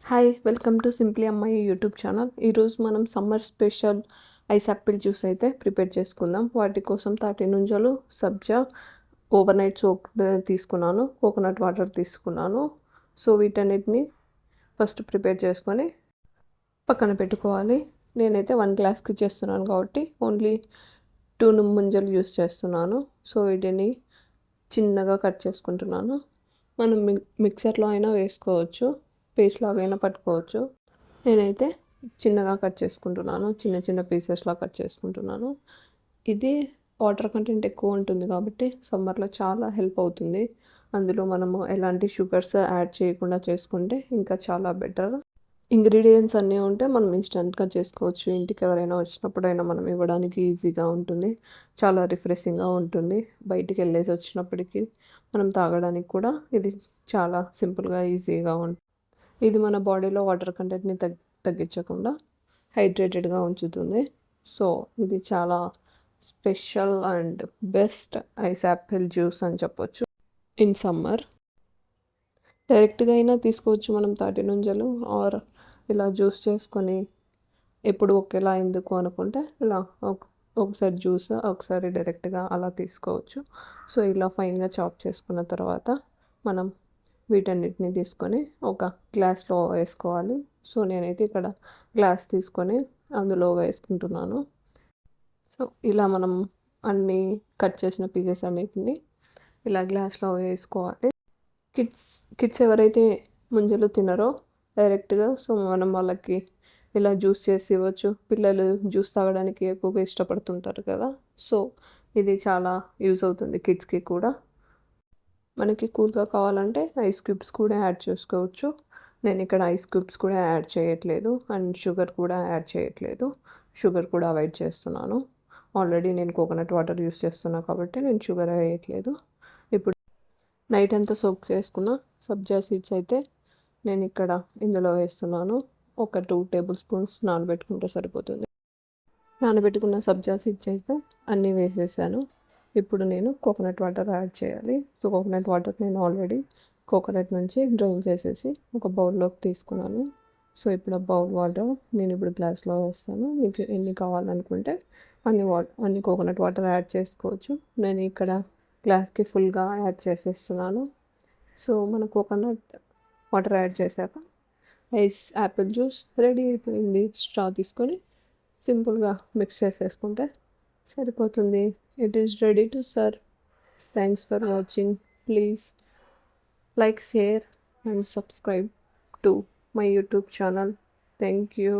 Hi welcome to simply అమ్మాయి YouTube channel. ఈరోజు మనం summer special ice Apple juice అయితే ప్రిపేర్ చేసుకుందాం. వాటి కోసం తాటి నుంజలు, సబ్జా, ఓవర్ నైట్ సోక్ తీసుకున్నాను, కోకోనట్ వాటర్ తీసుకున్నాను. సో వీటన్నిటిని ఫస్ట్ ప్రిపేర్ చేసుకొని పక్కన పెట్టుకోవాలి. నేనైతే 1 గ్లాస్కి చేస్తున్నాను కాబట్టి ఓన్లీ 2 ముంజలు యూస్ చేస్తున్నాను. సో వీటిని చిన్నగా కట్ చేసుకుంటున్నాను. మనం మిక్సర్లో అయినా వేసుకోవచ్చు, పేస్ట్ లాగైనా పట్టుకోవచ్చు. నేనైతే చిన్నగా కట్ చేసుకుంటున్నాను, చిన్న చిన్న పీసెస్లా కట్ చేసుకుంటున్నాను. ఇది వాటర్ కంటెంట్ ఎక్కువ ఉంటుంది కాబట్టి సమ్మర్లో చాలా హెల్ప్ అవుతుంది. అందులో మనము ఎలాంటి షుగర్స్ యాడ్ చేయకుండా చేసుకుంటే ఇంకా చాలా బెటర్. ఇంగ్రీడియంట్స్ అన్నీ ఉంటే మనం ఇన్స్టెంట్గా చేసుకోవచ్చు. ఇంటికి ఎవరైనా వచ్చినప్పుడైనా మనం ఇవ్వడానికి ఈజీగా ఉంటుంది, చాలా రిఫ్రెషింగ్గా ఉంటుంది. బయటికి వెళ్ళేసి వచ్చినప్పటికీ మనం తాగడానికి కూడా ఇది చాలా సింపుల్గా ఈజీగా ఉంటుంది. ఇది మన బాడీలో వాటర్ కంటెంట్ని తగ్గించకుండా హైడ్రేటెడ్గా ఉంచుతుంది. సో ఇది చాలా special and best ice Apple juice అని చెప్పొచ్చు ఇన్ సమ్మర్. డైరెక్ట్గా అయినా తీసుకోవచ్చు మనం తాటి నుంజలు, ఆర్ ఇలా జ్యూస్ చేసుకొని ఎప్పుడు ఒకేలా ఎందుకు అనుకుంటే ఇలా ఒకసారి జ్యూస్ ఒకసారి డైరెక్ట్గా అలా తీసుకోవచ్చు. సో ఇలా ఫైన్గా చాప్ చేసుకున్న తర్వాత మనం వీటన్నిటిని తీసుకొని ఒక గ్లాస్లో వేసుకోవాలి. సో నేనైతే ఇక్కడ గ్లాస్ తీసుకొని అందులో వేసుకుంటున్నాను. సో ఇలా మనం అన్నీ కట్ చేసిన పీసెస్ అన్నిటిని ఇలా గ్లాస్లో వేసుకోవాలి. కిడ్స్ ఎవరైతే ముంజలు తినరో డైరెక్ట్గా, సో మనం వాళ్ళకి ఇలా జ్యూస్ చేసి ఇవ్వచ్చు. పిల్లలు జ్యూస్ తాగడానికి ఎక్కువగా ఇష్టపడుతుంటారు కదా, సో ఇది చాలా యూజ్ అవుతుంది కిడ్స్కి కూడా. మనకి కూల్గా కావాలంటే ఐస్ క్యూబ్స్ కూడా యాడ్ చేసుకోవచ్చు. నేను ఇక్కడ ఐస్ క్యూబ్స్ కూడా యాడ్ చేయట్లేదు అండ్ షుగర్ కూడా యాడ్ చేయట్లేదు. షుగర్ కూడా అవాయిడ్ చేస్తున్నాను. ఆల్రెడీ నేను కోకోనట్ వాటర్ యూస్ చేస్తున్నా కాబట్టి నేను షుగర్ వేయట్లేదు. ఇప్పుడు నైట్ అంతా సోక్ చేసుకున్న సబ్జా సీడ్స్ అయితే నేను ఇక్కడ ఇందులో వేస్తున్నాను. ఒక 2 టేబుల్ స్పూన్స్ నానబెట్టుకుంటే సరిపోతుంది. నానబెట్టుకున్న సబ్జా సీడ్స్ అయితే అన్నీ వేసేసాను. ఇప్పుడు నేను కోకోనట్ వాటర్ యాడ్ చేయాలి. సో కోకోనట్ వాటర్ నేను ఆల్రెడీ కోకోనట్ నుంచి డ్రైన్ చేసేసి ఒక బౌల్లోకి తీసుకున్నాను. సో ఇప్పుడు ఆ బౌల్ వాటర్ నేను ఇప్పుడు గ్లాస్లో వేస్తాను. మీకు ఎన్ని కావాలనుకుంటే అన్ని కోకోనట్ వాటర్ యాడ్ చేసుకోవచ్చు. నేను ఇక్కడ గ్లాస్కి ఫుల్గా యాడ్ చేసేస్తున్నాను. సో మన కోకోనట్ వాటర్ యాడ్ చేశాక ఐస్ యాపిల్ జ్యూస్ రెడీ అయిపోయింది. స్ట్రా తీసుకొని సింపుల్గా మిక్స్ చేసేసుకుంటే సరిపోతుంది. It is ready to serve. Thanks for watching. Please like, share and subscribe to my YouTube channel. Thank you.